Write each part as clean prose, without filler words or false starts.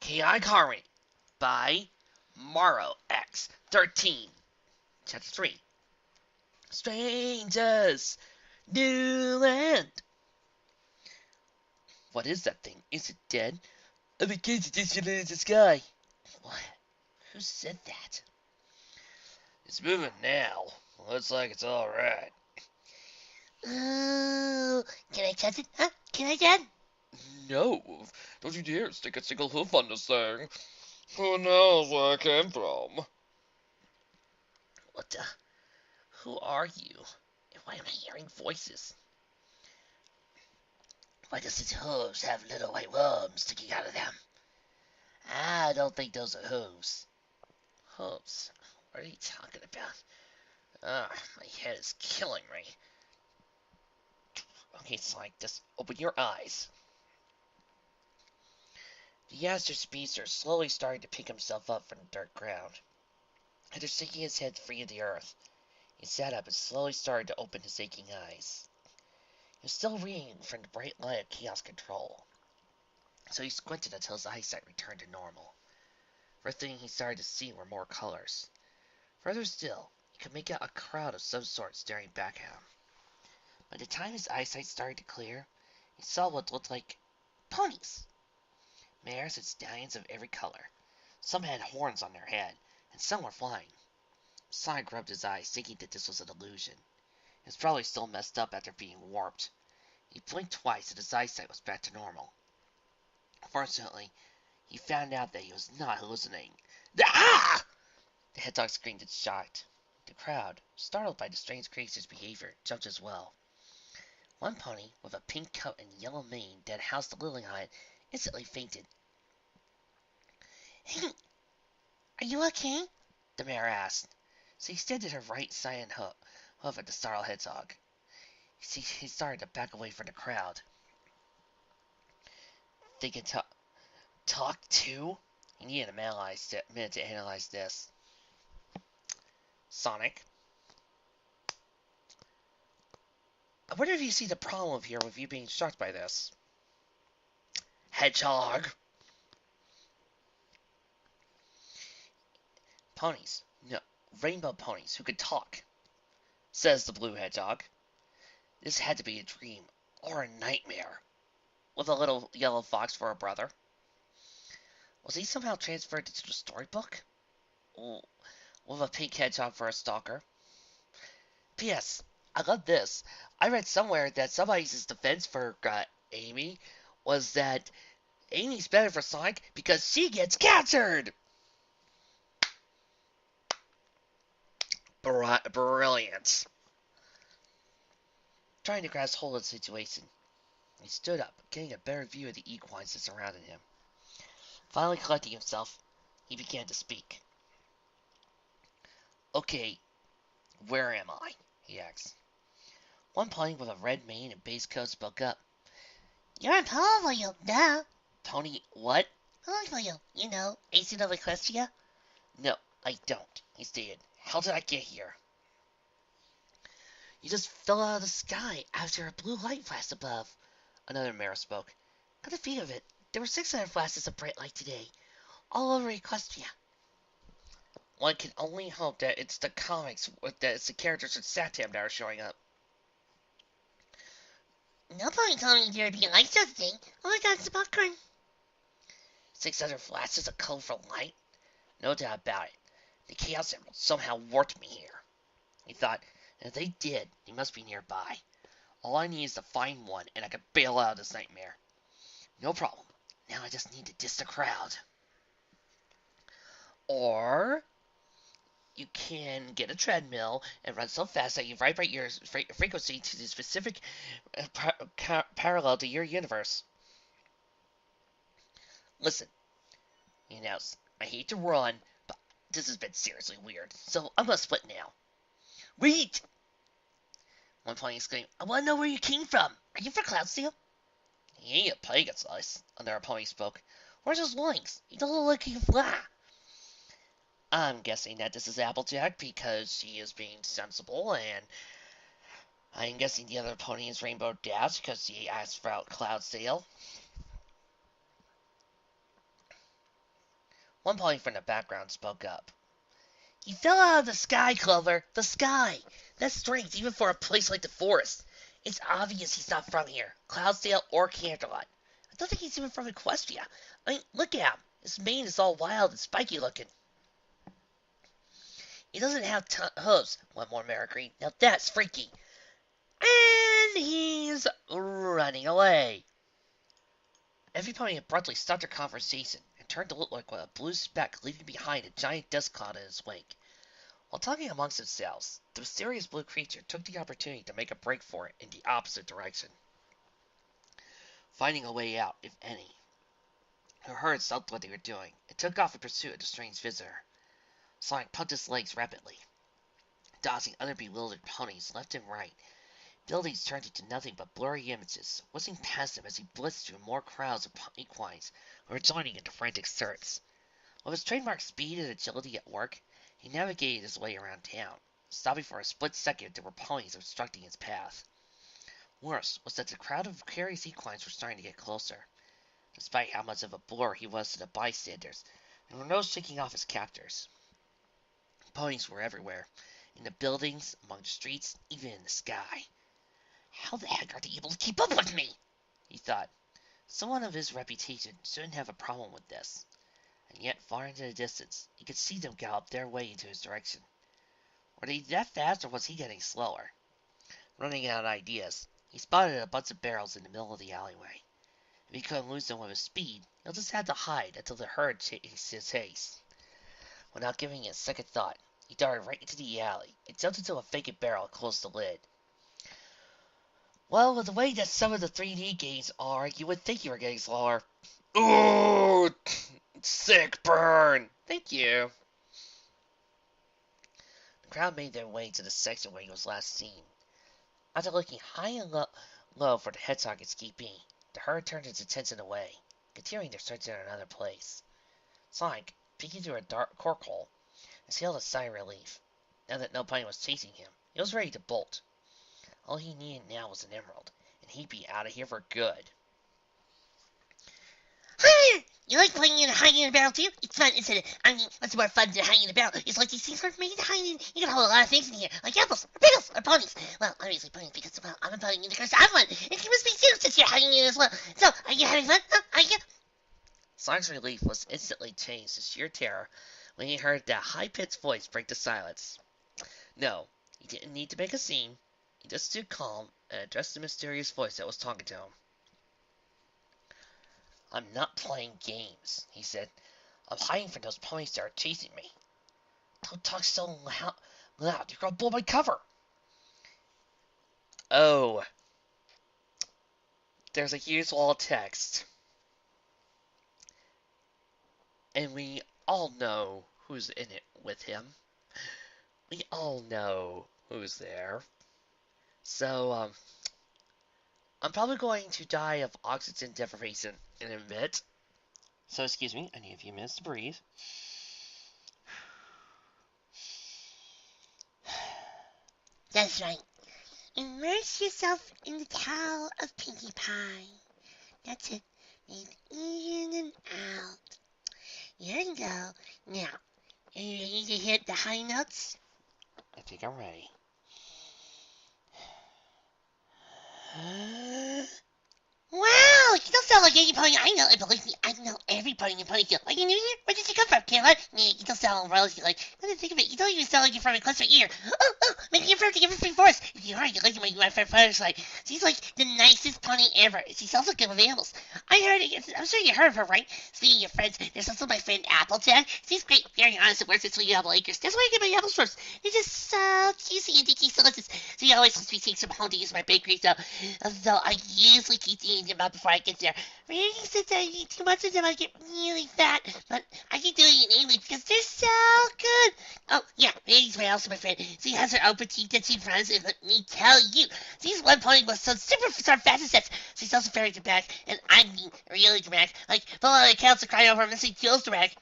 K.I. Carmen by maroxXIII. Chapter 3. Strangers, new land. What is that thing? Is it dead? I begin to disconnect the sky. What? Who said that? It's moving now. Looks like it's alright. Ooh, can I touch it? Huh? Can I, Dad? No, don't you dare stick a single hoof on this thing. Who knows where it came from? What the? Who are you? And why am I hearing voices? Why does its hooves have little white worms sticking out of them? I don't think those are hooves. Hooves? What are you talking about? My head is killing me. Okay, Sonic, just open your eyes. The Yaster Speedster slowly started to pick himself up from the dirt ground. After sticking his head free of the earth, he sat up and slowly started to open his aching eyes. He was still reading from the bright light of Chaos Control, so he squinted until his eyesight returned to normal. First thing he started to see were more colors. Further still, he could make out a crowd of some sort staring back at him. By the time his eyesight started to clear, he saw what looked like ponies. Mares and stallions of every color. Some had horns on their head, and some were flying. Sonic rubbed his eyes, thinking that this was an illusion. He was probably still messed up after being warped. He blinked twice and his eyesight was back to normal. Fortunately, he found out that he was not hallucinating. Ah! The hedgehog screamed in shock. The crowd, startled by the strange creature's behavior, jumped as well. One pony, with a pink coat and yellow mane that housed the lily hut, instantly fainted. Hey, are you okay? The mare asked. So he extended her right side and hoof at the startled hedgehog. He started to back away from the crowd. They can talk too? He needed a minute to analyze this. Sonic, I wonder if you see the problem here with you being shocked by this. Hedgehog. Ponies. No, rainbow ponies who could talk, says the blue hedgehog. This had to be a dream or a nightmare. With a little yellow fox for a brother. Was he somehow transferred to the storybook? With a pink hedgehog for a stalker? P.S. I love this. I read somewhere that somebody's defense for Amy was that Amy's better for Sonic because she gets captured! Brilliant. Trying to grasp hold of the situation, he stood up, getting a better view of the equines that surrounded him. Finally collecting himself, he began to speak. Okay, where am I? He asked. One pony with a red mane and base coat spoke up. You're in Ponyville, duh. Pony what? Ponyville, you know, Ancient of Equestria. No, I don't, he stated. How did I get here? You just fell out of the sky after a blue light flashed above. Another mare spoke. Got the feel of it. There were 600 flashes of bright light today, all over Equestria. One can only hope that it's the comics, that it's the characters with Satam that are showing up. Nobody told me there'd be light such thing. All I got is popcorn. 600 flashes of colorful light? No doubt about it. The Chaos Emerald somehow warped me here. He thought, and if they did, they must be nearby. All I need is to find one, and I can bail out of this nightmare. No problem. Now I just need to diss the crowd. Or you can get a treadmill and run so fast that you vibrate your frequency to the specific parallel to your universe. Listen, he announced, I hate to run, but this has been seriously weird, so I'm gonna split now. Wait! One pony exclaimed, I wanna know where you came from. Are you from Cloudsteel? He ain't a Pegasus, another pony spoke. Where's his wings? He doesn't look like he can fly. I'm guessing that this is Applejack because she is being sensible, and I'm guessing the other pony is Rainbow Dash because she asked for Cloudsteel. One pony from the background spoke up. He fell out of the sky, Clover. The sky. That's strange, even for a place like the forest. It's obvious he's not from here, Cloudsdale or Canterlot. I don't think he's even from Equestria. I mean, look at him. His mane is all wild and spiky looking. He doesn't have hooves, one more Maricree. Now that's freaky. And he's running away. Every pony abruptly stopped their conversation and turned to look like a blue speck leaving behind a giant dust cloud in its wake. While talking amongst themselves, the mysterious blue creature took the opportunity to make a break for it in the opposite direction, finding a way out, if any. Her herd stopped what they were doing and took off in pursuit of the strange visitor. Sonic pumped his legs rapidly, dodging other bewildered ponies left and right. Buildings turned into nothing but blurry images, whizzing past him as he blitzed through more crowds of equines who were joining in the frantic search. With his trademark speed and agility at work, he navigated his way around town, stopping for a split second if there were ponies obstructing his path. Worse was that the crowd of curious equines were starting to get closer. Despite how much of a blur he was to the bystanders, there were no shaking off his captors. Ponies were everywhere, in the buildings, among the streets, even in the sky. How the heck are they able to keep up with me? He thought. Someone of his reputation shouldn't have a problem with this. And yet, far into the distance, he could see them gallop their way into his direction. Were they that fast, or was he getting slower? Running out of ideas, he spotted a bunch of barrels in the middle of the alleyway. If he couldn't lose them with his speed, he'll just have to hide until the herd chased his chase. Without giving it a second thought, he darted right into the alley and jumped into a vacant barrel and closed the lid. Well, with the way that some of the 3D games are, you would think you were getting slower. Ooh, sick burn. Thank you. The crowd made their way to the section where he was last seen. After looking high and low for the head target's keeping, the herd turned its attention away, continuing their search in another place. Sonic, peeking through a dark cork hole, exhaled a sigh of relief. Now that no pony was chasing him, he was ready to bolt. All he needed now was an emerald, and he'd be out of here for good. Hi! You like playing in hiding in a barrel too? It's fun, isn't it? I mean, what's more fun than hiding in a barrel? It's like these things are made to hide in. You can hold a lot of things in here, like apples, or pickles, or ponies. Well, obviously ponies because, well, I'm a pony in the curse I'm one. And you must be too since you're hiding in as well. So, are you having fun? Huh? Are you? Sonic's relief was instantly changed to sheer terror when he heard that high-pitched voice break the silence. No, he didn't need to make a scene. He just stood calm and addressed the mysterious voice that was talking to him. I'm not playing games, he said. I'm hiding from those ponies that are chasing me. Don't talk so loud. You're going to blow my cover. Oh. There's a huge wall of text. And we all know who's in it with him. We all know who's there. So, I'm probably going to die of oxygen deprivation in a bit. So, excuse me, I need a few minutes to breathe. That's right. Immerse yourself in the towel of Pinkie Pie. That's it. Breathe in and out. Here you go. Now, are you ready to hit the high notes? I think I'm ready. Wow, you don't sound like any pony I know, and believe me, I know every pony in Ponyville. Are you new here? Where did you come from, Caroline? Yeah, you don't sound royalty like. Come to think of it, you don't even sound like you're from a cluster either. Oh, making a friend to give us free forest. If you are, you're like my friend Firefly. She's like the nicest pony ever. She's also good with animals. I'm sure you heard of her, right? Speaking of friends, there's also my friend Applejack. She's great, very honest, and works at Sweet Apple Acres. That's why I get my apples first. They're just so juicy and dicky delicious. She always lets me take some home to use my bakery, so I usually keep eating them out before I get there. Really, since I eat too much of them, I get really fat. But I keep doing it anyway because they're so good. Oh, yeah, Randy's also my friend. She has her own boutique that she runs, and let me tell you, she's one pony with some superstar fashion sets. She's also very dramatic, and I mean really dramatic. Like, full of accounts to cry over missing Jill's dramatic.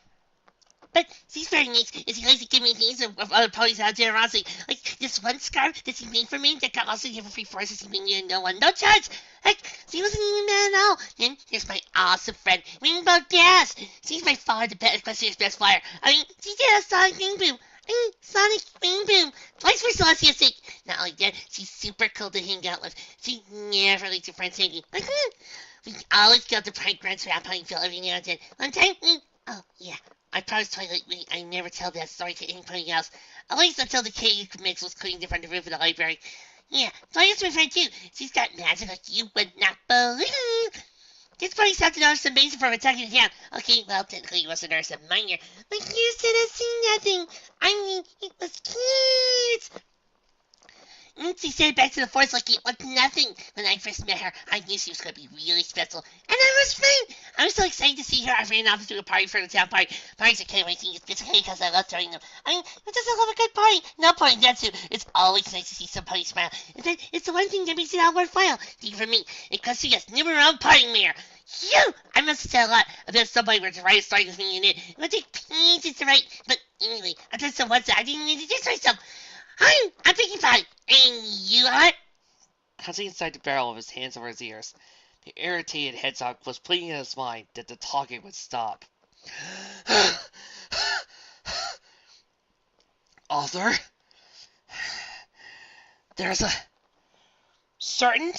But he's very nice. Is he likes to give me things of other ponies out there, honestly. Like this one scarf that he made for me that got also given free for us. He made me no one, no charge. Like, he wasn't even mad at all. Then there's my awesome friend, Rainbow Dash. She's by far the best flyer. I mean, she did a Sonic Rainbow. Sonic Rainbow. Twice for Celestia's sake. Not only that, she's super cool to hang out with. She never leaves her friends hanging. Like, we always go to prank grunts around Ponyville every now and then. One time, oh, yeah. I promised Twilight I never tell that story to anybody else. At least until the KU mix was cleaned in front of the roof of the library. Yeah, Twilight's my friend too. She's got magic like you would not believe. This pony stopped to notice amazing from attacking the town. Okay, well, technically it was a nurse of minor. But you said I seen nothing. I mean, it was cute. She said back to the forest like it was nothing. When I first met her, I knew she was going to be really special. And I was fine. I was so excited to see her, I ran off to a party for the town party. Parties are kind of my thing, especially because I love throwing them. I mean, who doesn't love a good party? No party, that's it. It's always nice to see somebody smile. And then it's the one thing that makes it all worthwhile. Think for me, because she has number one party mayor. Phew! I must have said a lot about somebody were to write a story with me in it. It would take pages to write. But anyway, I've done so much that I didn't need to introduce myself. Hi, I'm Pinkie Pie. And you are? Hunting inside the barrel with his hands over his ears, the irritated hedgehog was pleading in his mind that the talking would stop. Arthur, there's a certain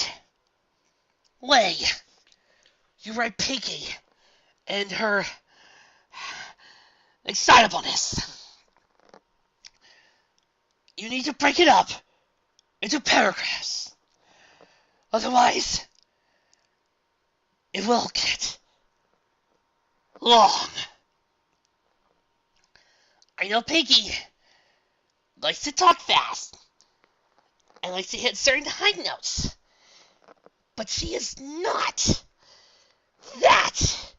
way you write Pinkie and her excitableness. You need to break it up into paragraphs. Otherwise, it will get long. I know Pinkie likes to talk fast and likes to hit certain high notes, but she is not that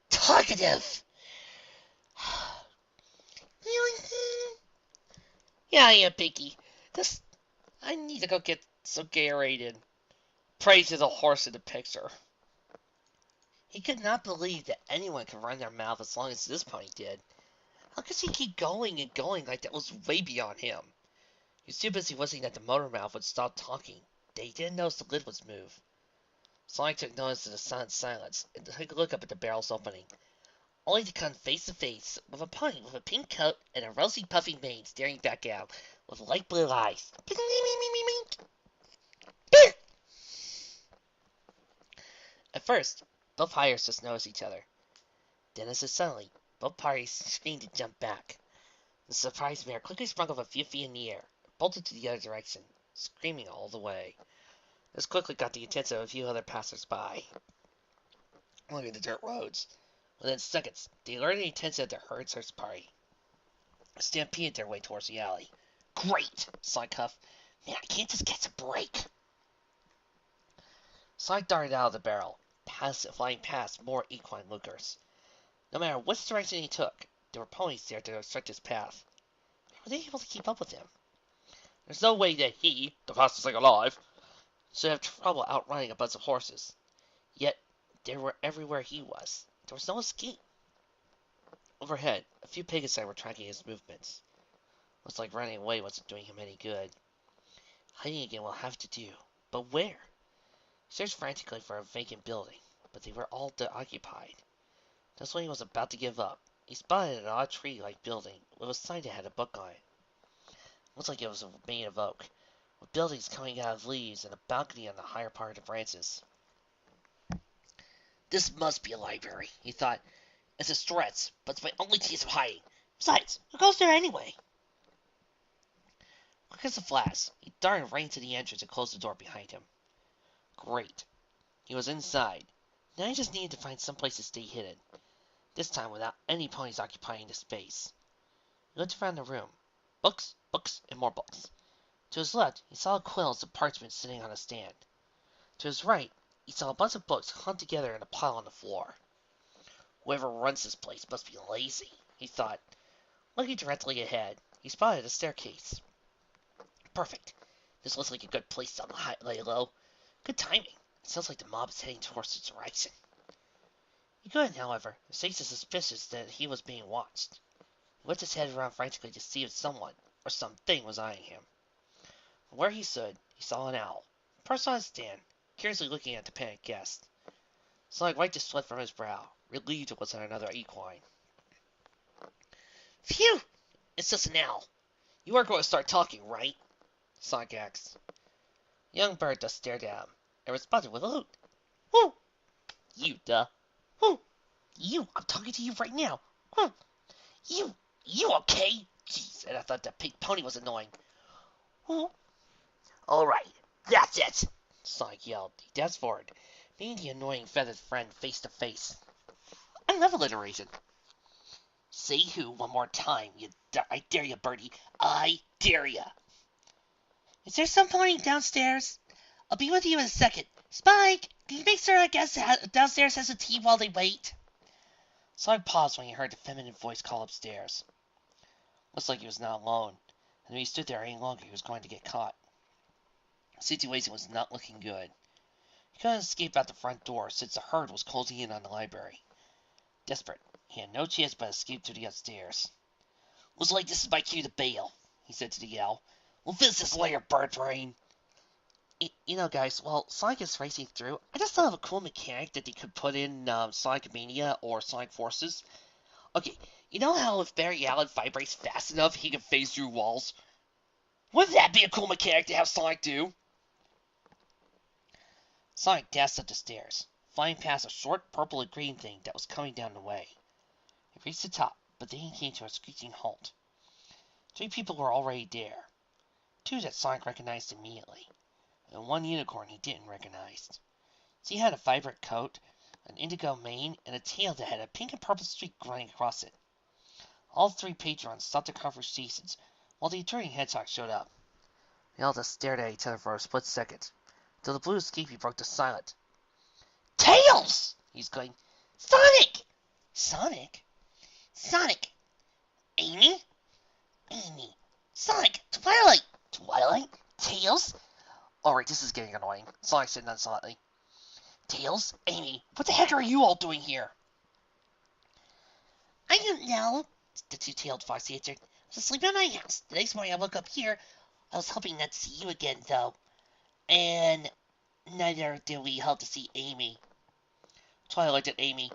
talkative. Yeah, I am Pinkie. I need to go get some Gatorade. Pray to the horse in the picture. He could not believe that anyone could run their mouth as long as this pony did. How could he keep going and going like that was way beyond him? He was too busy wishing that the motor mouth would stop talking, that he didn't notice the lid was moved. Sonic took notice of the sudden silence and took a look up at the barrel's opening, only to come face to face with a pony with a pink coat and a rosy puffy mane staring back out with light blue eyes. At first, both hires just noticed each other. Then, as if suddenly, both parties screamed and jumped back. The surprised mare quickly sprung up a few feet in the air, and bolted to the other direction, screaming all the way. This quickly got the attention of a few other passers-by along the dirt roads. Within seconds, they alerted the attention of the herd search party, stampeded their way towards the alley. Great! Sonic huffed. Man, I can't just catch a break. Sonic darted out of the barrel, flying past more equine lookers. No matter which direction he took, there were ponies there to obstruct his path. How were they able to keep up with him? There's no way that he, the fastest thing alive, should have trouble outrunning a bunch of horses. Yet, they were everywhere he was. There was no escape. Overhead, a few Pegasi were tracking his movements. Looks like running away wasn't doing him any good. Hiding again will have to do. But where? He searched frantically for a vacant building, but they were all occupied. Just when he was about to give up, he spotted an odd tree-like building with a sign that had a book on it. Looks like it was made of oak, with buildings coming out of leaves and a balcony on the higher part of the branches. This must be a library, he thought. It's a stretch, but it's my only chance of hiding. Besides, who goes there anyway? Quick as a flash, he darted right into the entrance and closed the door behind him. Great. He was inside. Now he just needed to find some place to stay hidden. This time without any ponies occupying the space. He looked around the room. Books, books, and more books. To his left, he saw a quill and parchment sitting on a stand. To his right, he saw a bunch of books huddled together in a pile on the floor. Whoever runs this place must be lazy, he thought. Looking directly ahead, he spotted a staircase. Perfect. This looks like a good place to lay low. Good timing. It sounds like the mob is heading towards this direction. He couldn't, however, escape the suspicious that he was being watched. He whipped his head around frantically to see if someone, or something, was eyeing him. From where he stood, he saw an owl, perched on a stand, curiously looking at the panicked guest. Sonic wiped the sweat from his brow, relieved it wasn't another equine. Phew! It's just an owl. You are going to start talking, right? Sonic asked. The young bird just stared at him, and responded with a hoot. Whoo! You, duh. Whoo! You! I'm talking to you right now. Whoo! You okay? Jeez, and I thought that pink pony was annoying. Whoo! Alright, that's it! Sonic yelled. He dashed forward, meeting the annoying feathered friend face to face. I love alliteration. Say who one more time. I dare you, Birdie. I dare you. Is there some pony downstairs? I'll be with you in a second. Spike, can you make sure I guess downstairs has a tea while they wait? Sonic paused when he heard the feminine voice call upstairs. Looks like he was not alone, and if he stood there any longer, he was going to get caught. The situation was not looking good. He couldn't escape out the front door since the herd was closing in on the library. Desperate, he had no chance but escape to the upstairs. Looks like this is my cue to bail, he said to the owl. We'll finish this later, bird brain. You know, guys, while Sonic is racing through, I just thought of a cool mechanic that they could put in Sonic Mania or Sonic Forces. Okay, you know how if Barry Allen vibrates fast enough, he can phase through walls? Wouldn't that be a cool mechanic to have Sonic do? Sonic dashed up the stairs, flying past a short purple and green thing that was coming down the way. He reached the top, but then he came to a screeching halt. 3 people were already there. 2 that Sonic recognized immediately, and 1 unicorn he didn't recognize. She had a vibrant coat, an indigo mane, and a tail that had a pink and purple streak running across it. All 3 patrons stopped their conversations while the adjourning hedgehog showed up. They all just stared at each other for a split second, till the blue escapee broke the silence. Tails! He exclaimed. Sonic! Sonic? Sonic! Amy? Amy! Sonic! Twilight! Twilight? Tails? Alright, this is getting annoying, Sonic said nonchalantly. Tails? Amy, what the heck are you all doing here? I don't know, the 2-tailed fox answered. I was asleep in my house. The next morning I woke up here. I was hoping not to see you again, though. And neither did we hope to see Amy. Twilight looked at Amy.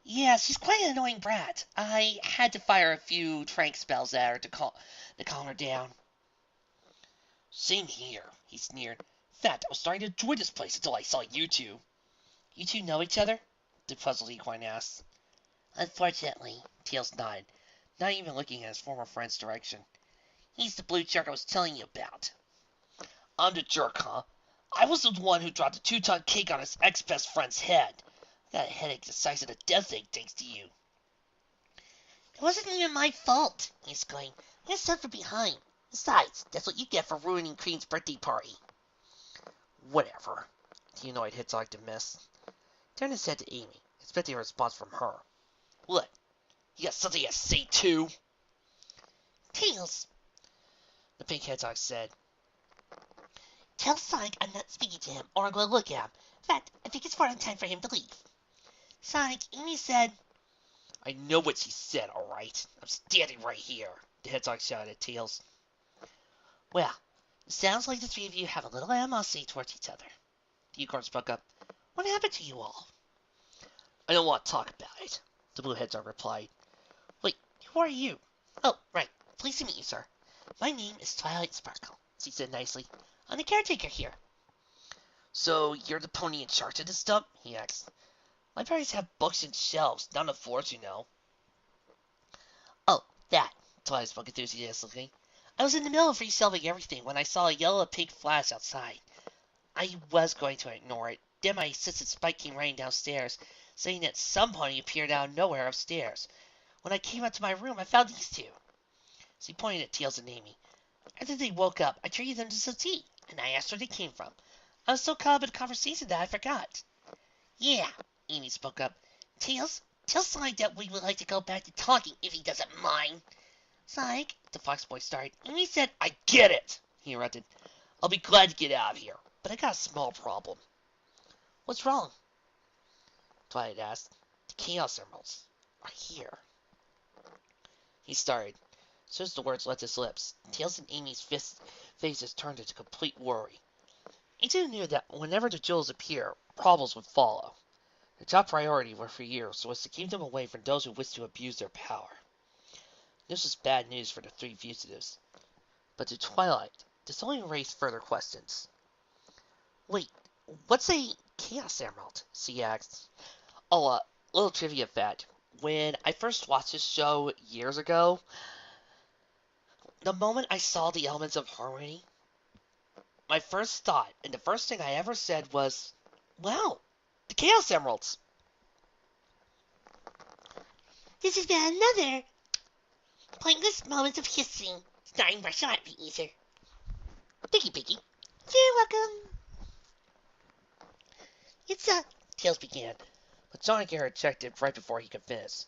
Yeah, she's quite an annoying brat. I had to fire a few trank spells at her to calm her down. Same here, he sneered. In fact, I was starting to enjoy this place until I saw you 2. You 2 know each other? The puzzled equine asked. Unfortunately, Tails nodded, not even looking at his former friend's direction. He's the blue jerk I was telling you about. I'm the jerk, huh? I was the one who dropped a 2-ton cake on his ex-best friend's head. I got a headache the size of a death egg thanks to you. It wasn't even my fault, he exclaimed. I got sent from behind. Besides, that's what you get for ruining Cream's birthday party. Whatever, the annoyed hedgehog dismissed. Turned his head to Amy, expecting a response from her. What? You got something to say too? Tails, the pink hedgehog said. Tell Sonic I'm not speaking to him, or I'm going to look at him. In fact, I think it's more than time for him to leave. Sonic, Amy said... I know what she said, alright. I'm standing right here, the hedgehog shouted at Tails. Well, it sounds like the 3 of you have a little animosity towards each other. The unicorn spoke up. What happened to you all? I don't want to talk about it, the blue hedgehog replied. Wait, who are you? Oh, right. Pleased to meet you, sir. My name is Twilight Sparkle, she said nicely. I'm the caretaker here. So, you're the pony in charge of this stuff? He asked. Libraries have books and shelves, not on the floors, you know. Oh, that, Twilight spoke enthusiastically. I was in the middle of reshelving everything when I saw a yellow pink flash outside. I was going to ignore it. Then my assistant Spike came running downstairs, saying that some pony appeared out of nowhere upstairs. When I came up to my room, I found these 2. She pointed at Tails and Amy. After they woke up, I treated them to some tea, and I asked where they came from. I was so caught up in the conversation that I forgot. Yeah, Amy spoke up. Tails, tell Sonic that we would like to go back to talking if he doesn't mind. Sonic, the fox boy started. Amy said, I get it, he interrupted. I'll be glad to get out of here, but I got a small problem. What's wrong? Twilight asked. The Chaos Emeralds are here. He started. As soon as the words left his lips, Tails and Amy's faces turned into complete worry. Each of them knew that whenever the jewels appear, problems would follow. Their top priority for years was to keep them away from those who wished to abuse their power. This was bad news for the three fugitives. But to Twilight, this only raised further questions. Wait, what's a Chaos Emerald? She asked. Oh, little trivia fact. When I first watched this show years ago, the moment I saw the elements of harmony, my first thought, and the first thing I ever said was, wow, the Chaos Emeralds. This has been another pointless moment of history, starring Martial Art User. Thank you, Pinky. You're welcome. It's Tails began, but Sonic Air checked it right before he could finish.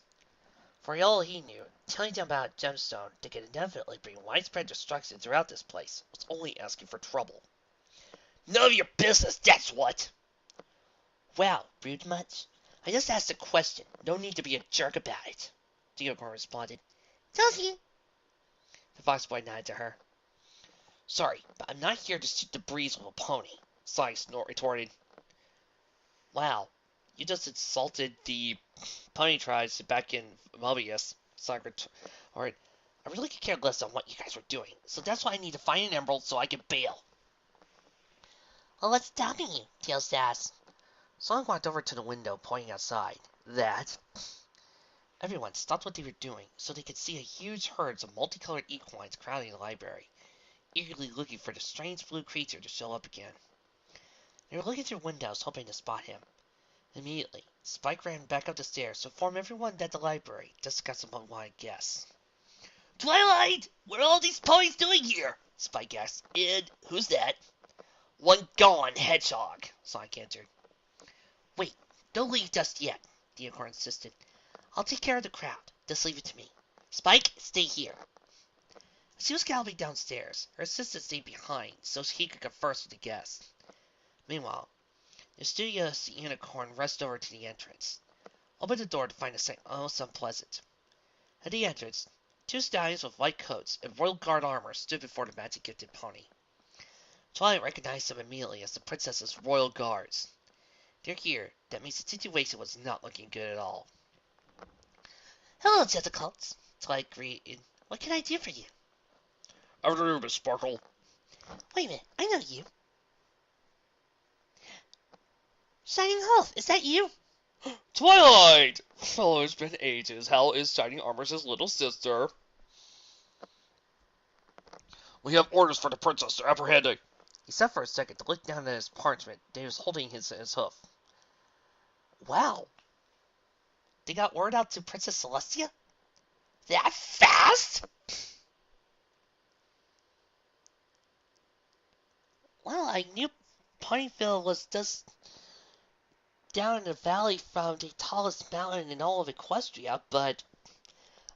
For all he knew, telling them about a gemstone that could indefinitely bring widespread destruction throughout this place was only asking for trouble. None of your business, that's what! Wow, rude much? I just asked a question. No need to be a jerk about it, the unicorn responded. Told you. The fox boy nodded to her. Sorry, but I'm not here to shoot the breeze with a pony, Sonic retorted. Wow, you just insulted the pony tribes back in Mobius, Sonic retorted. I really could care less on what you guys were doing, so that's why I need to find an emerald so I can bail. Well, what's stopping you? Tails asked. Sonic walked over to the window, pointing outside. That. Everyone stopped what they were doing so they could see a huge herd of multicolored equines crowding the library, eagerly looking for the strange blue creature to show up again. They were looking through windows, hoping to spot him. Immediately, Spike ran back up the stairs to inform everyone that the library just got some unwanted guests. Twilight! What are all these ponies doing here? Spike asked. And who's that? One gone hedgehog, Sonic answered. Wait, don't leave just yet, the unicorn insisted. I'll take care of the crowd. Just leave it to me. Spike, stay here. As she was galloping downstairs, her assistant stayed behind so he could converse with the guests. Meanwhile, the studious unicorn rushed over to the entrance, opened the door to find a sight almost unpleasant. At the entrance, two stallions with white coats and royal guard armor stood before the magic-gifted pony. Twilight recognized them immediately as the princess's royal guards. They're here. That means the situation was not looking good at all. Hello, Tentacles. Twilight greeted. What can I do for you? Afternoon, Miss Sparkle. Wait a minute, I know you. Shining Health, is that you? Twilight! Oh, it's been ages. How is Shining Armor's little sister? We have orders for the princess to apprehend her. He stopped for a second to look down at his parchment that he was holding in his hoof. Wow. They got word out to Princess Celestia? That fast? Well, I knew Ponyville was just down in the valley from the tallest mountain in all of Equestria, but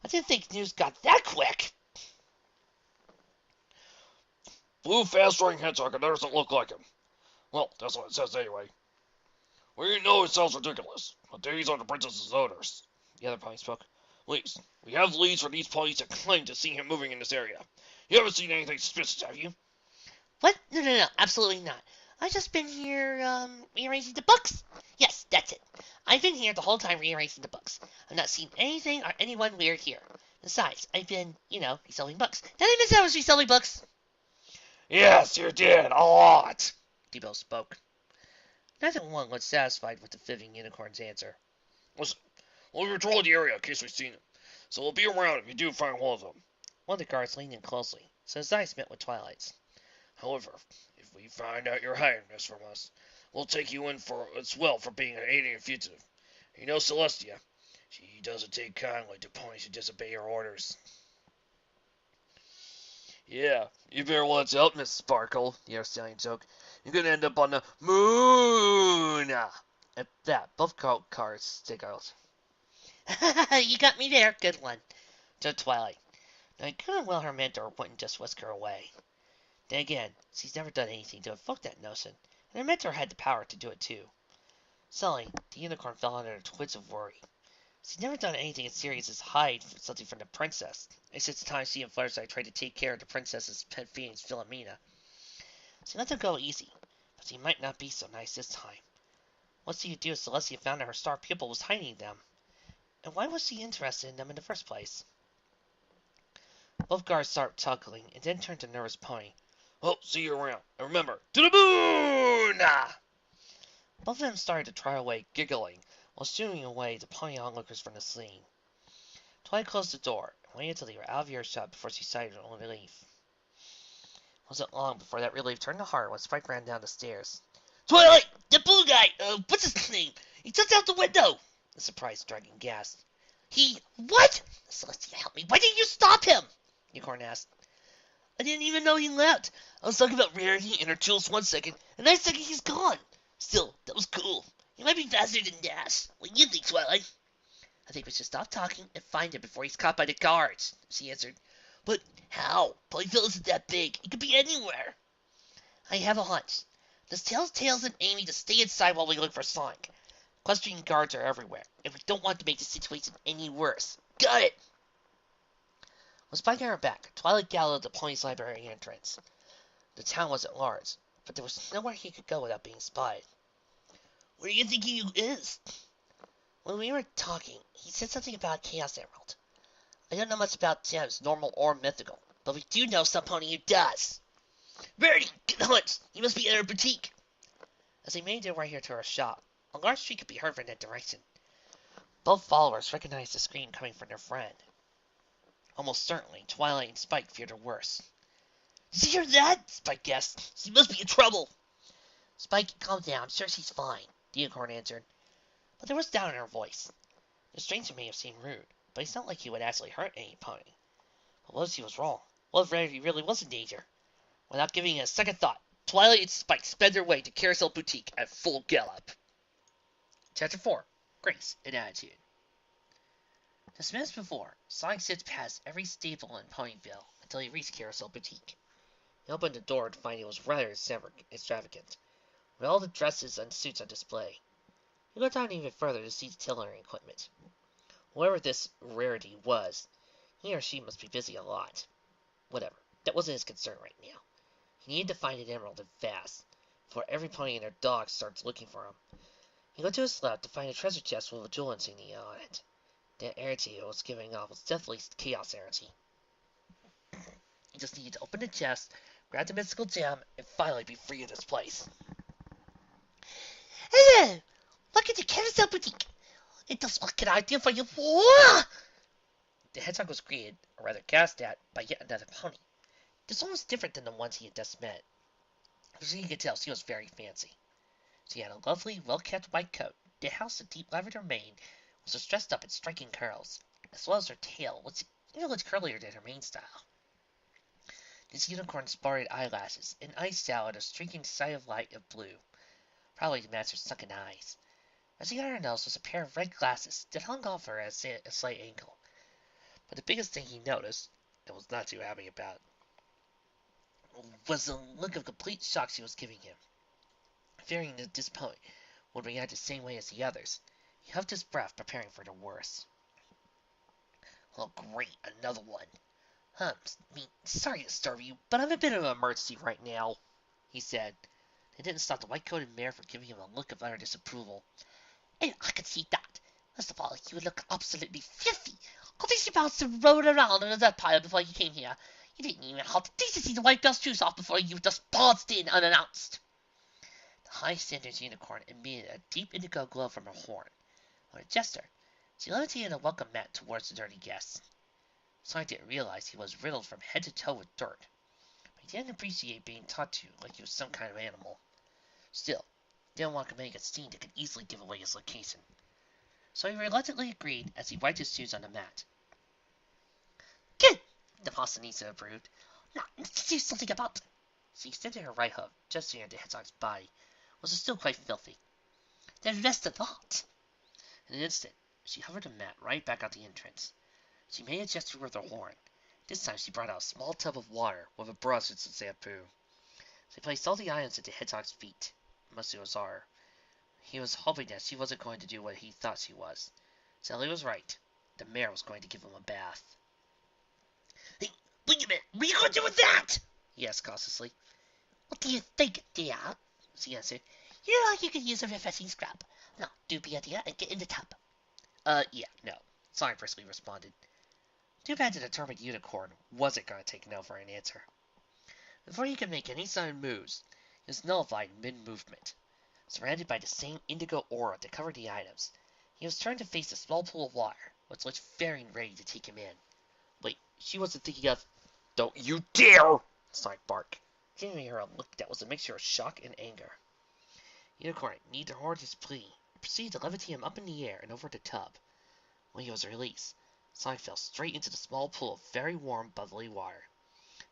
I didn't think news got that quick. Blue fast-running hedgehog, and that doesn't look like him. Well, that's what it says anyway. We know it sounds ridiculous, but these are the princess's orders. The other pony spoke. Please, we have leads for these ponies that claim to see him moving in this area. You haven't seen anything suspicious, have you? What? No, absolutely not. I've just been here, rearranging the books. Yes, that's it. I've been here the whole time rearranging the books. I've not seen anything or anyone weird here. Besides, I've been, reselling books. Did I miss I was reselling books? Yes, you did, a lot, Debo spoke. Neither one was satisfied with the fibbing unicorn's answer. Listen, we'll patrol the area in case we've seen him, so we'll be around if you do find one of them. One of the guards leaned in closely, so his eyes met with Twilight's. However, if we find out you're hiding this from us, we'll take you in for as well for being an alien fugitive. You know Celestia. She doesn't take kindly to ponies who disobey her orders. Yeah, you better watch out, Miss Sparkle, the Australian joked. You're gonna end up on the moon! At that, both cars stick out. You got me there, good one, said Twilight. Now, it couldn't well her mentor wouldn't just whisk her away. Then again, she's never done anything to evoke that notion, and her mentor had the power to do it too. Suddenly, the unicorn fell under a twitch of worry. She'd never done anything as serious as hide something from the princess, except the time she and Fluttershy tried to take care of the princess's pet phoenix, Philomena. She let them go easy, but she might not be so nice this time. What she would do if Celestia found that her star pupil was hiding them? And why was she interested in them in the first place? Both guards started chuckling, and then turned to nervous Pony. Oh, see you around. And remember, to the moon! Both of them started to trot away, giggling, while shooing away the Pony onlookers from the scene. Twilight closed the door, and waited until they were out of earshot before she sighed in relief. It wasn't long before that relief turned to horror when Spike ran down the stairs. Twilight! The blue guy! What's his name? He jumped out the window! The surprised dragon gasped. He... What? Celestia, help me. Why didn't you stop him? Unicorn asked. I didn't even know he left. I was talking about Rarity and her tools 1 second, and the next second he's gone. Still, that was cool. He might be faster than Dash. What do you think, Twilight? I think we should stop talking and find him before he's caught by the guards, she answered. But how? Ponyville isn't that big. It could be anywhere. I have a hunch. Let's tell Tails and Amy to stay inside while we look for Sonic. Clustering guards are everywhere, and we don't want to make the situation any worse. Got it! With Spike on her back, Twilight galloped to the Pony's library entrance. The town wasn't large, but there was nowhere he could go without being spied. Where do you think he is? When we were talking, he said something about a Chaos Emerald. I don't know much about gems, normal or mythical, but we do know some pony who does. Rarity, get the hunch! He must be at her boutique. As they made their way here to her shop, a large street could be heard from that direction. Both followers recognized the scream coming from their friend. Almost certainly, Twilight and Spike feared the worst. Did you hear that? Spike guessed. She must be in trouble. Spike, calm down. I'm sure she's fine, the unicorn answered. But there was doubt in her voice. The stranger may have seemed rude, but it's not like he would actually hurt any pony. But what if she was wrong? What if Rarity really was in danger? Without giving it a second thought, Twilight and Spike sped their way to Carousel Boutique at full gallop. Chapter 4. Grace and Attitude. Just minutes before, Sonic zipped past every stable in Ponyville until he reached Carousel Boutique. He opened the door to find it was rather extravagant, with all the dresses and suits on display. He looked down even further to see the tailoring equipment. Whoever this Rarity was, he or she must be busy a lot. Whatever, that wasn't his concern right now. He needed to find an emerald and fast, before every pony and their dog starts looking for him. He looked to his left to find a treasure chest with a jewel insignia on it. That Rarity was giving off was definitely Chaos Rarity. He just needed to open the chest, grab the mystical gem, and finally be free of this place. Hello! Welcome to Carousel Boutique. And just what can I do for you? Whoa! The hedgehog was greeted, or rather gasped at, by yet another pony. This one was different than the ones he had just met. As you could tell, she was very fancy. She had a lovely, well-kept white coat, the house a deep lavender mane, was dressed up in striking curls, as well as her tail, which even looked curlier than her mane style. This unicorn sported eyelashes, and eyes style at a streaking side of light of blue, probably to match her sunken eyes. Resting on her nose was a pair of red glasses that hung off her at a slight angle. But the biggest thing he noticed, and was not too happy about, was the look of complete shock she was giving him. Fearing that this pony would react the same way as the others, he huffed his breath, preparing for the worst. Oh, great, another one. Sorry to disturb you, but I'm in a bit of an emergency right now, he said. It didn't stop the white-coated mare from giving him a look of utter disapproval. And I can see that. First of all, you look absolutely filthy. All these amounts to roll around under that pile before you came here. You didn't even have the decency to wipe those shoes off before you just barged in unannounced. The high-standards unicorn emitted a deep indigo glow from her horn. With a gesture, she levitated a welcome mat towards the dirty guests. Sonic didn't realize he was riddled from head to toe with dirt, but he didn't appreciate being talked to like he was some kind of animal. Still, he didn't want to make a scene that could easily give away his location. So he reluctantly agreed as he wiped his shoes on the mat. Good, the Passanisa approved. Now, let's do something about... She extended her right hoof, just near the hedgehog's body, which was still quite filthy. The rest of that. In an instant, she hovered the mat right back out the entrance. She made a gesture with her horn. This time she brought out a small tub of water with a brush and some shampoo. She placed all the items at the hedgehog's feet. Mostly it was her. He was hoping that she wasn't going to do what he thought she was. Sally was right. The mayor was going to give him a bath. Hey, wait a minute. What are you going to do with that? He asked cautiously. What do you think, dear? She answered. You know you could use a refreshing scrub. Now, do be a dear and get in the tub. Yeah, no. Sonic briskly responded. Too bad the determined unicorn wasn't going to take no for an answer. Before he could make any sudden moves, he was nullified mid-movement. Surrounded by the same indigo aura that covered the items, he was turned to face a small pool of water, which looked very ready to take him in. Wait, she wasn't thinking of... Don't you dare! Sonic barked, giving her a look that was a mixture of shock and anger. Unicorn neither heard his plea, and proceeded to levitate him up in the air and over the tub. When he was released, Sonic fell straight into the small pool of very warm, bubbly water.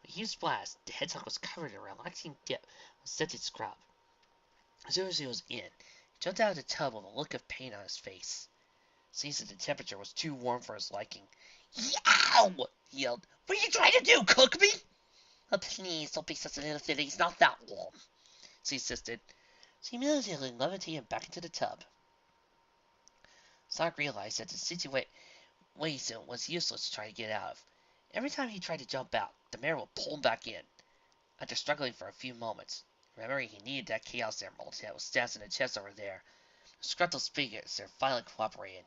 With a huge splash, the hedgehog was covered in a relaxing dip of scented scrub. As soon as he was in, he jumped out of the tub with a look of pain on his face. Seeing that the temperature was too warm for his liking. Yow! He yelled. What are you trying to do, cook me? Oh, please, don't be such a little thing. He's not that warm. She insisted. She immediately levitated him back into the tub. Sonic realized that the situation was useless to try to get out of. Every time he tried to jump out, the mayor would pull him back in. After struggling for a few moments, remembering he needed that Chaos Emerald that was stashed in the chest over there, the Scruntle figures finally cooperated.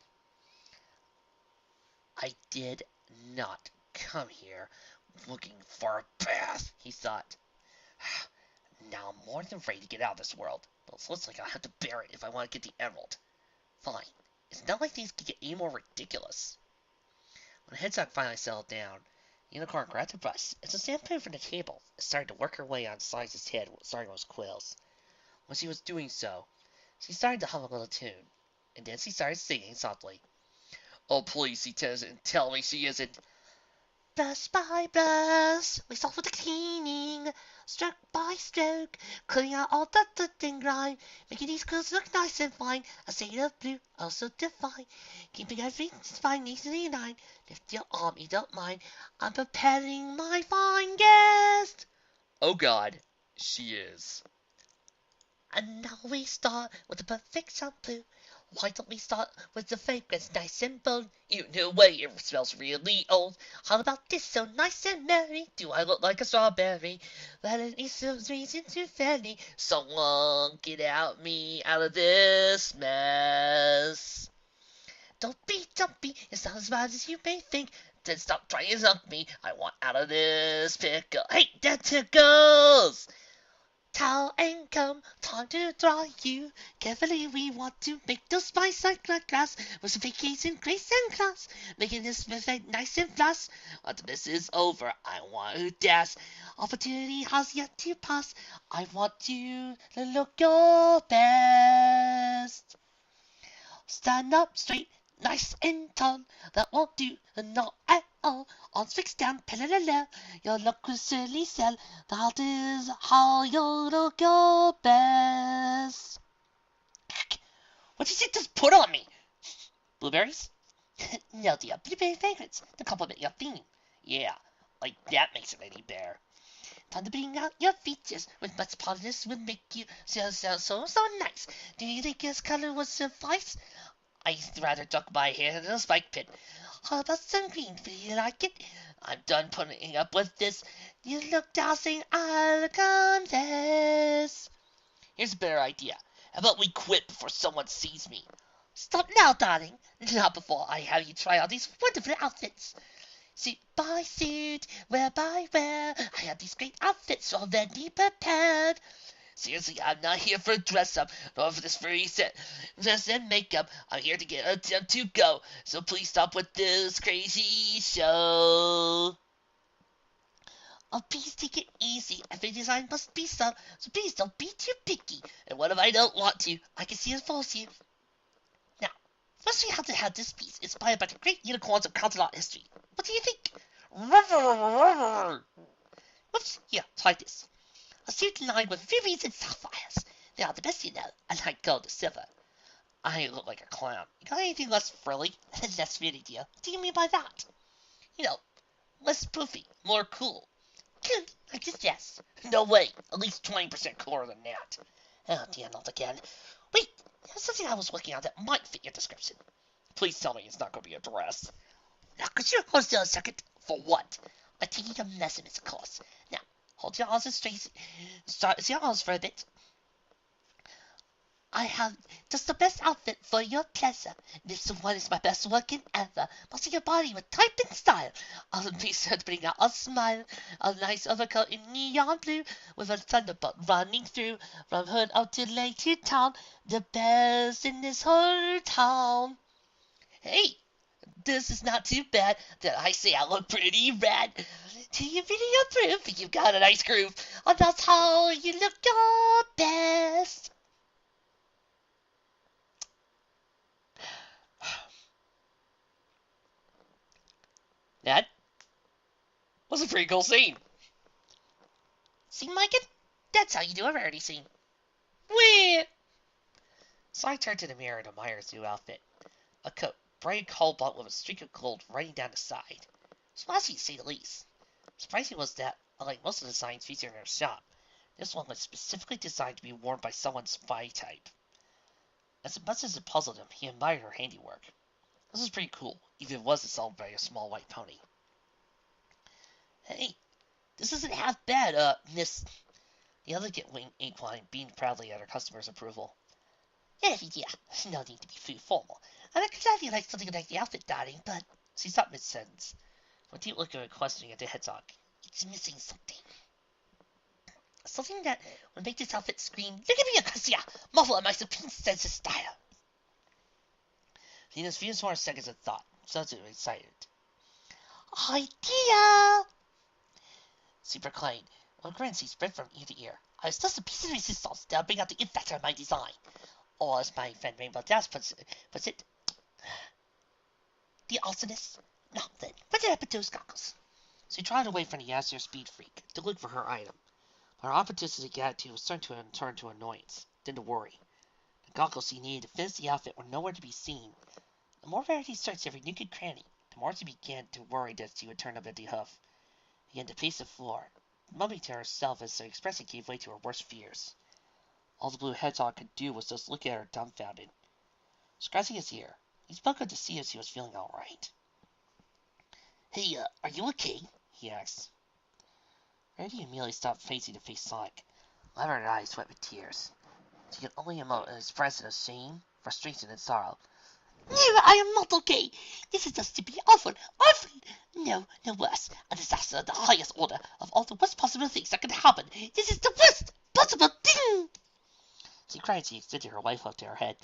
I did not come here looking for a bath, he thought. Now I'm more than ready to get out of this world, but it looks like I'll have to bear it if I want to get the emerald. Fine. It's not like things could get any more ridiculous. When the hedgehog finally settled down, the unicorn grabbed a brush and some shampoo from the table and started to work her way on Sonic's head, starting with his quills. When she was doing so, she started to hum a little tune, and then she started singing softly. Oh, please, he doesn't tell me she isn't. Brush by brush, we start with the cleaning. Stroke by stroke, cleaning out all the dirt and grime, making these quills look nice and fine. A shade of blue, also divine, keeping everything fine, easily in line. Lift your arm, you don't mind. I'm preparing my fine guest. Oh God, she is. And now we start with the perfect shampoo. Why don't we start with the fragrance nice and bold? You know way it smells really old. How about this so nice and merry? Do I look like a strawberry? Well, it needs some reason to fairly. Someone get me out of this mess. Don't be jumpy, it's not as bad as you may think. Then stop trying to suck me. I want out of this pickle. Hey, that tickles! Towel and comb, time to dry you. Carefully we want to make those spice like glass with some vacation, grace and class, making this perfect nice and fast. After this is over, I want to dash. Opportunity has yet to pass. I want you to look your best. Stand up straight, nice and tall. That won't do, not at all. Arms fixed down, la. Your look will certainly sell. That is how you'll look your best. What did you just put on me? Blueberries? No, dear, blueberry fragrance to complement your theme. Yeah, like that makes it any better. Time to bring out your features, with much polish will make you so nice. Do you think this color would suffice? I'd rather duck my hair in a spike pit. How about some green? Do you like it? I'm done putting up with this. You look dazzling, I'll confess. Here's a better idea. How about we quit before someone sees me? Stop now, darling. Not before I have you try out these wonderful outfits. Suit by suit, wear by wear, I have these great outfits already prepared. Seriously, I'm not here for a dress-up, nor for this furry set, dress and makeup. I'm here to get a temp to go, so please stop with this crazy show. Oh, please take it easy. Every design must be some, so please don't be too picky. And what if I don't want to? I can see it force you. Now, first we have to have this piece inspired by the great unicorns of counter art history. What do you think? Whoops, here, try this. A suit lined with rubies and sapphires. They are the best, you know, unlike gold or silver. I look like a clown. You got anything less frilly? Less really, dear. What do you mean by that? You know, less poofy, more cool. Good, I suggest. No way, at least 20% cooler than that. Oh dear, not again. Wait, there's something I was looking at that might fit your description. Please tell me it's not going to be a dress. Now, could you hold still a second? For what? I'm taking a measurements, of course. Now, hold your arms straight. Start your arms for a bit. I have just the best outfit for your pleasure. This one is my best working ever. Muscle your body with type and style. I'll be sure to bring out a smile. A nice overcoat in neon blue with a thunderbolt running through from hood out to lake to town. The best in this whole town. Hey, this is not too bad. Did I say I look pretty rad? Do you really approve? You've got a nice groove. Oh, that's how you look your best. That was a pretty cool scene. See, Micah? That's how you do a rarity scene. Whee! So I turned to the mirror and admired his new outfit. A coat, bright cobalt with a streak of gold running down the side. Classy to say the least. Surprising was that, unlike most of the designs featured in our shop, this one was specifically designed to be worn by someone's spy type. As much as it puzzled him, he admired her handiwork. This was pretty cool, even if it was assaulted by a small white pony. Hey, this isn't half bad, Miss. The elegant winged equine beamed proudly at her customer's approval. Yeah, no need to be too formal. And I could have you like something like the outfit, darling, but She stopped mid-sentence, with deep look of questioning at the hedgehog. It's missing something. Something that would make this outfit scream, look at me, Acacia! Marvel at my supreme sense of style. He had a few more seconds of thought, suddenly excited. Idea! She proclaimed, with a grin she spread from ear to ear. I was just a piece of resistance that'll bring out the it factor of my design. Or, as my friend Rainbow Dash puts it, the awesomeness? Now then, what did I put those goggles? She tried away from the Azure Speed Freak to look for her item, but her opportunistic attitude was starting to turn to annoyance, then to worry. The goggles she needed to finish the outfit were nowhere to be seen. The more Rarity searched every nook and cranny, the more she began to worry that she would turn up empty hoof. Began to pace the floor, mumbling to herself as her expression gave way to her worst fears. All the blue hedgehog could do was just look at her dumbfounded. Scratching his ear, he spoke up to see if she was feeling all right. Hey, are you okay? He asked. Rarity immediately stopped facing to face Sonic. Her eyes wet with tears. She could only emote an expression of shame, frustration, and sorrow. No, I am not okay. This is just to be awful. No worse. A disaster of the highest order of all the worst possible things that could happen. This is the worst possible thing. She cried as she extended her life up to her head.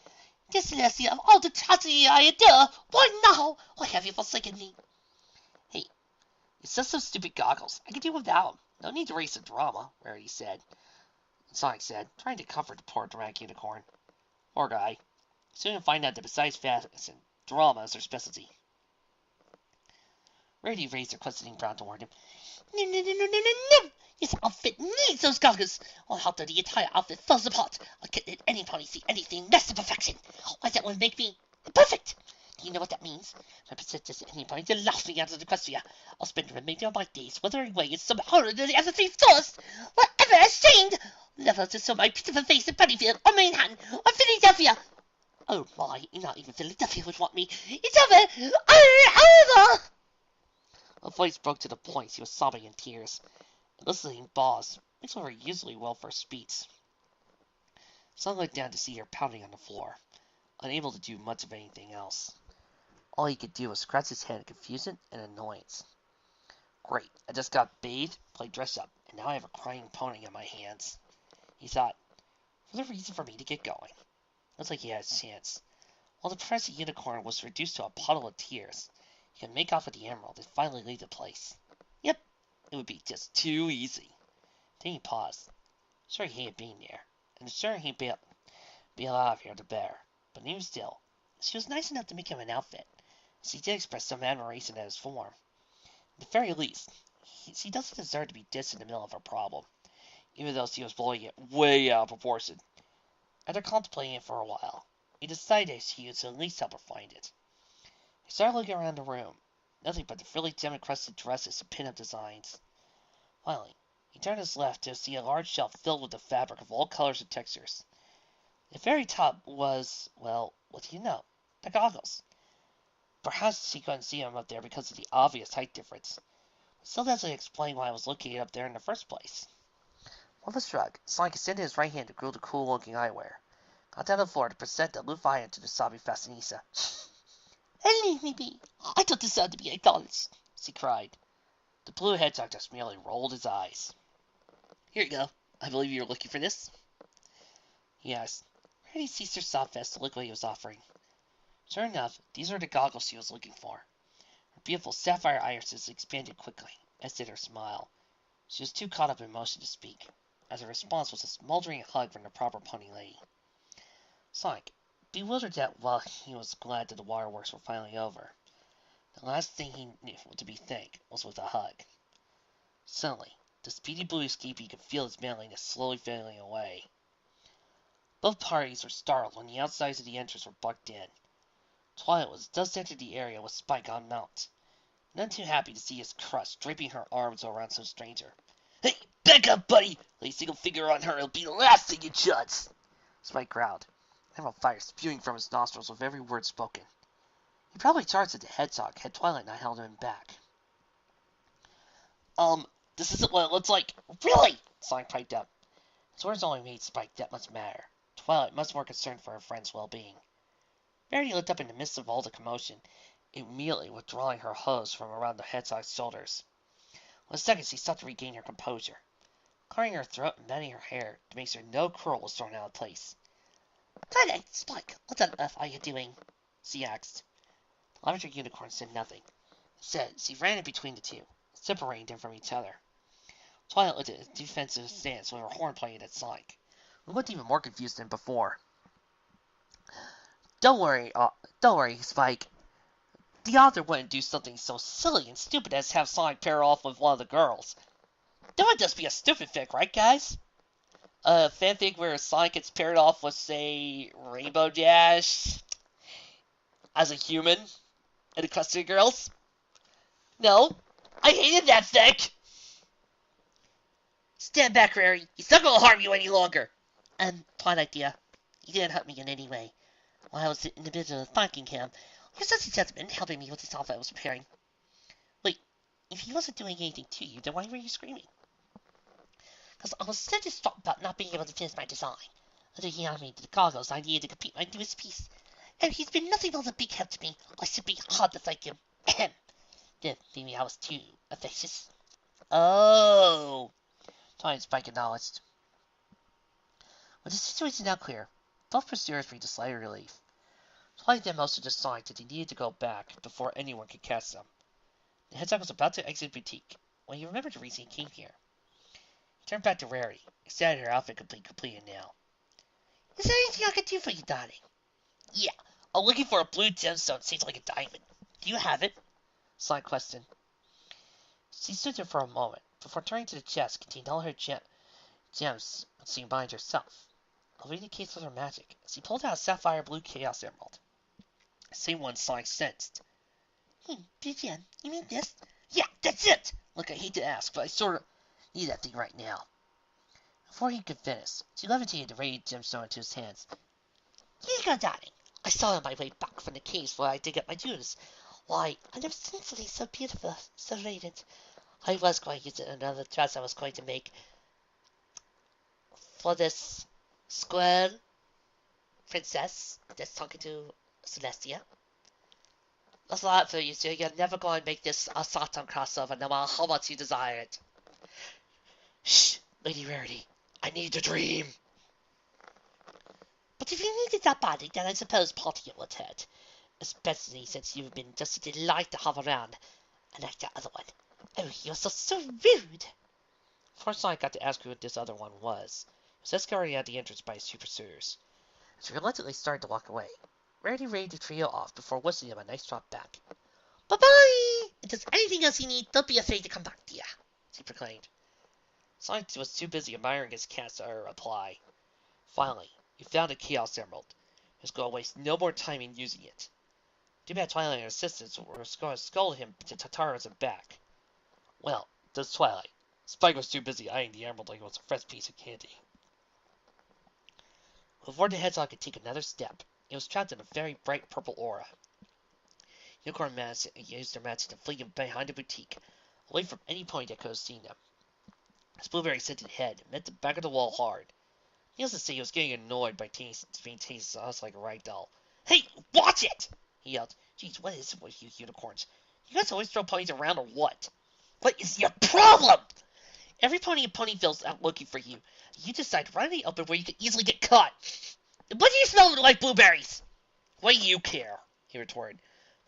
This Leslie of all the tragedy I endure. Why now? Why have you forsaken me? Hey, it's just some stupid goggles. I can do without them. No need to raise the drama, Rarity said. Sonic said, trying to comfort the poor dramatic unicorn. Poor guy. Soon you'll find out that besides fashion, drama is her specialty. Rarity raised her questioning brow toward him. No. This outfit needs those goggles. Or how the entire outfit falls apart. I can't let any pony see anything less than perfection. Why that would make me perfect? Do you know what that means? If I present this to any pony to laugh me out of the question, I'll spend the remainder of my days withering away in some horror than the other three stores. Whatever ashamed! Never to show my pitiful face in Ponyville or Manhattan or Philadelphia. Oh my, not even Philadelphia would want me. It's over! Her voice broke to the point she was sobbing in tears. Listening pause makes her usually well for speech. Son looked down to see her pounding on the floor, unable to do much of anything else. All he could do was scratch his head in confusion and annoyance. Great, I just got bathed, played dress up, and now I have a crying pony on my hands. He thought, for the reason for me to get going. Looks like he had a chance. While the Professor Unicorn was reduced to a puddle of tears, he could make off with the emerald and finally leave the place. Yep, it would be just too easy. Then he paused. Sure he hated being there, and sure he'd be alive here to bear. But even still, she was nice enough to make him an outfit. She did express some admiration at his form. At the very least, she doesn't deserve to be dissed in the middle of her problem, even though she was blowing it way out of proportion. After contemplating it for a while, he decided he would at least help her find it. He started looking around the room. Nothing but the frilly gem-encrusted dresses and pin-up designs. Finally, he turned his left to see a large shelf filled with the fabric of all colors and textures. At the very top was, well, what do you know? The goggles. Perhaps she couldn't see him up there because of the obvious height difference. It still doesn't explain why I was looking up there in the first place. With a shrug, Sonic extended his right hand to grill the cool-looking eyewear. Got down on the floor to present the aloof iron to the sobbing fashionista. Leave me be. I thought this had to be $8, she cried. The blue hedgehog just merely rolled his eyes. Here you go. I believe you were looking for this. Yes. Rarity ceased her sob fest to look what he was offering. Sure enough, these were the goggles she was looking for. Her beautiful sapphire irises expanded quickly, as did her smile. She was too caught up in emotion to speak, as her response was a smoldering hug from the proper pony lady. Sonic, bewildered that while he was glad that the waterworks were finally over, the last thing he knew to be thanked was with a hug. Suddenly, the speedy blue escapee could feel his manliness slowly fading away. Both parties were startled when the outsides of the entrance were bucked in. Twilight was just entered the area with Spike on mount, none too happy to see his crush draping her arms around some stranger. Hey, back up, buddy! Lay a single finger on her, it'll be the last thing you judge! Spike growled, emerald fire spewing from his nostrils with every word spoken. He probably charged at the hedgehog had Twilight not held him back. This isn't what it looks like. Really? Sonic piped up. His words only made Spike that much madder. Twilight much more concerned for her friend's well-being. Verity looked up in the midst of all the commotion, immediately withdrawing her hose from around the hedgehog's shoulders. In a second, she sought to regain her composure, clearing her throat and bending her hair to make sure no curl was thrown out of place. Twilight, Spike, what on earth are you doing? She asked. The lavender unicorn said nothing. Instead, she ran in between the two, separating them from each other. Twilight looked at his defensive stance with her horn pointed at Sonic, who looked even more confused than before. Don't worry, Spike. The author wouldn't do something so silly and stupid as have Sonic pair off with one of the girls. That would just be a stupid fic, right, guys? A fanfic where Sonic gets paired off with, say, Rainbow Dash as a human and the custody girls? No, I hated that fic! Stand back, Rarity. He's not gonna harm you any longer. Twilight dear, you didn't hurt me in any way. While I was in the middle of thanking him, you're such a gentleman helping me with this outfit I was preparing. Wait, if he wasn't doing anything to you, then why were you screaming? Because I was so distraught about not being able to finish my design. After he handed me the goggles, I needed to complete my newest piece. And he's been nothing but a big help to me. I simply had to thank him. Ahem. Then maybe I was too affectious. Oh, Twilight Spike acknowledged. With the situation now clear, both pursuers breathed a sigh of relief. Twilight then motioned to Sonic that he needed to go back before anyone could catch them. The hedgehog was about to exit the boutique when he remembered the reason he came here. He turned back to Rarity, excited her outfit completed now. Is there anything I can do for you, darling? Yeah, I'm looking for a blue gemstone shaped like a diamond. Do you have it? Sonic questioned. She stood there for a moment, before turning to the chest containing all her gems she mined herself. Opening the case with her magic, she pulled out a sapphire blue chaos emerald. The same one Sonic sensed. Blue gem, you mean this? Yeah, that's it! Look, I hate to ask, but I sort of need that thing right now. Before he could finish, she levitated the radiant gemstone into his hands. Here you go, darling. I saw it on my way back from the caves where I dig up my jewels. Why, I never seen something so beautiful, so radiant. I was going to use it in another dress I was going to make for this squirrel princess that's talking to Celestia. That's a lot for you, so you're never going to make this a Saturn crossover no matter how much you desire it. Shh, Lady Rarity, I need to dream. But if you needed that badly, then I suppose part of it would hurt. Especially since you've been just a delight to have around, unlike that other one. Oh, you're so rude! Before Sonic got to ask who this other one was, he was escorted out the entrance by his two pursuers. As he reluctantly started to walk away, Rarity raided the trio off before whistling him a nice drop back. Bye-bye! If there's anything else you need, don't be afraid to come back, dear, she proclaimed. Sonic was too busy admiring his cats to utter a reply. Finally, he found a Chaos Emerald. He was going to waste no more time in using it. Too bad Twilight and her assistants were going to scold him to Tataras and back. Well, does Twilight. Spike was too busy eyeing the emerald like it was a fresh piece of candy. Before the hedgehog could take another step, it was trapped in a very bright purple aura. Unicorn Mats used their mats to flee behind the boutique, away from any pony that could have seen them. His blueberry scented head met the back of the wall hard. Needless to say, he was getting annoyed by being chased sauce like a rag doll. Hey, watch it! He yelled. Jeez, what is it with you unicorns? You guys always throw ponies around or what? What is your problem? Every pony in Ponyville's out looking for you. You decide right in the open where you could easily get caught. What do you smell like blueberries? What do you care? He retorted,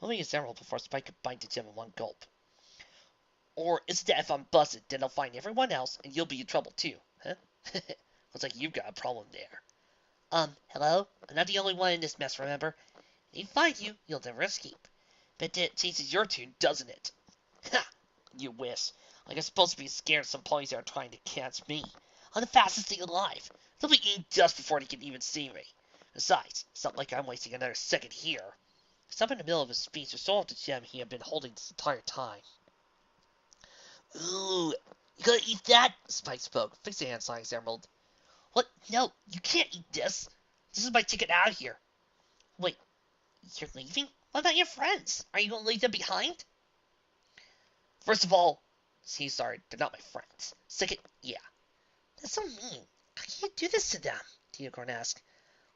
moving his emerald before Spike could bite the gem in one gulp. Or is it that if I'm busted, then I'll find everyone else and you'll be in trouble too, huh? Looks like you've got a problem there. Hello? I'm not the only one in this mess, remember? If they find you, you'll never escape. Bet that changes your tune, doesn't it? Ha! You wish. Like I'm supposed to be scared of some ponies that are trying to catch me. I'm the fastest thing alive. They'll be eaten dust before they can even see me. Besides, it's not like I'm wasting another second here. Stop in the middle of his speech to show off the gem he had been holding this entire time. Ooh, you gonna eat that? Spike spoke, fixing hands on his emerald. What? No, you can't eat this. This is my ticket out of here. Wait, you're leaving? What about your friends? Are you gonna leave them behind? First of all, see, sorry, they're not my friends. Second, yeah. That's so mean. How can you do this to them? The unicorn asked.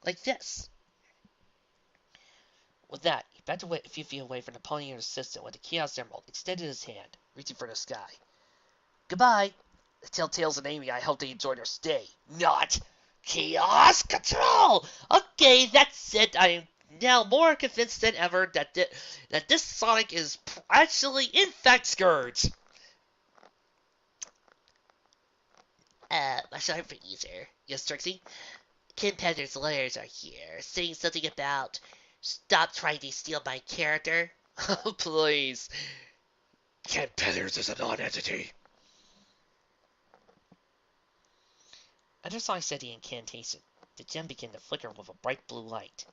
Like this. With that, he backed away a few feet away from the pony and assistant with the chaos emerald, extended his hand, reaching for the sky. Goodbye. Tell Tails and Amy I hope they enjoy their stay. Not chaos control! Okay, that's it. I am now more convinced than ever that this Sonic is actually, in fact, Scourge. Sorry for easier. Yes, Trixie? Kim Petter's lawyers are here, saying something about stop trying to steal my character. Oh, please. Kim Peters is a non-entity. After Sonic said the incantation, the gem began to flicker with a bright blue light.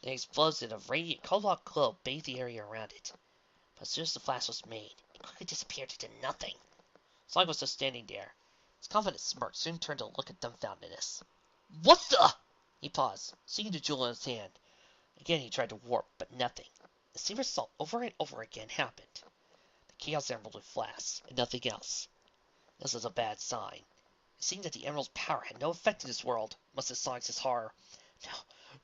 An explosion of radiant cobalt glow bathed the area around it. But as soon as the flash was made, it quickly disappeared into nothing. Sonic was just standing there. His confident smirk soon turned to a look of dumbfoundedness. What the? He paused, seeing the jewel in his hand. Again he tried to warp, but nothing. The same result over and over again happened. The Chaos Emerald would flash, and nothing else. This was a bad sign. It seemed that the Emerald's power had no effect in this world, much to Sonic's horror.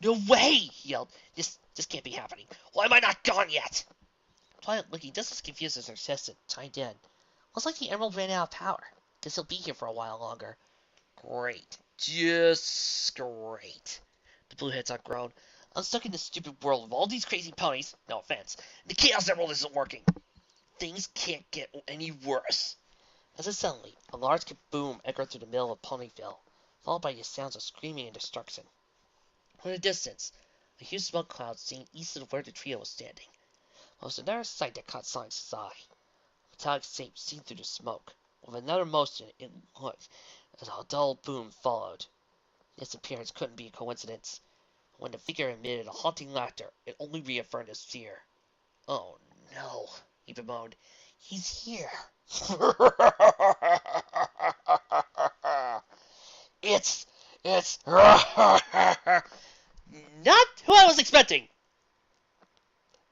No way! He yelled. This can't be happening. Why am I not gone yet? Twilight, looking just as confused as her assistant, chimed in. Looks like the Emerald ran out of power. Guess he'll be here for a while longer. Great. Just great. The Blueheads outgrown. I'm stuck in this stupid world with all these crazy ponies. No offense. The Chaos Emerald isn't working. Things can't get any worse. As if suddenly, a large kaboom echoed through the middle of Ponyville, followed by the sounds of screaming and destruction. In the distance, a huge smoke cloud seen east of where the trio was standing. It was another sight that caught Sonic's eye. A metallic shape seen through the smoke. With another motion, it looked as a dull boom followed. This appearance couldn't be a coincidence. When the figure emitted a haunting laughter, it only reaffirmed his fear. Oh no, he bemoaned. He's here. It's not who I was expecting.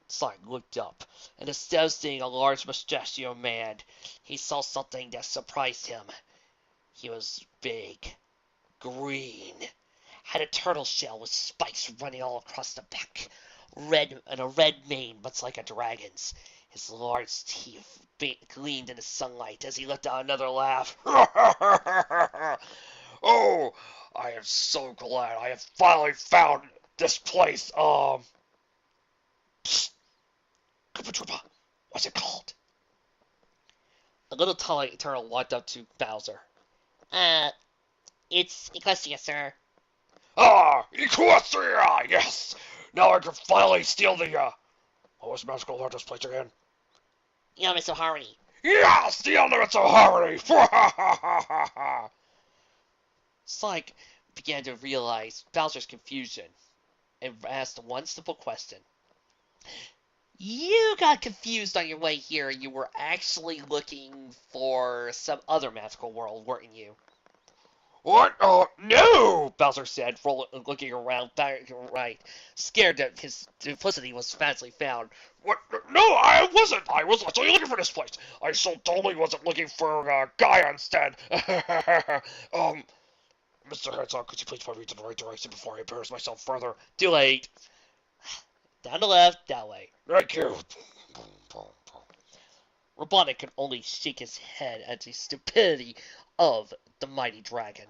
Sonic looked up, and instead of seeing a large mustachioed man, he saw something that surprised him. He was big, green, had a turtle shell with spikes running all across the back, red and a red mane much like a dragon's. His large teeth gleamed in the sunlight as he let out another laugh. Oh, I am so glad I have finally found this place. Psst. Koopa Troopa, what's it called? A little Twilight turtle walked up to Bowser. It's Equestria, sir. Ah, Equestria, yes! Now I can finally steal the, what was magical about this place again? The Elements of Harmony. Yes, the Elements of Harmony! Sonic began to realize Bowser's confusion and asked one simple question. You got confused on your way here. You were actually looking for some other magical world, weren't you? What? Oh, no! Bowser said, looking around back and right, scared that his duplicity was fastly found. What? No, I wasn't! I was actually looking for this place! I so totally wasn't looking for a guy instead! Mr. Herzog, could you please point me to the right direction before I embarrass myself further? Too late. Down the left, that way. Thank you. Robotnik could only shake his head at the stupidity of the mighty dragon.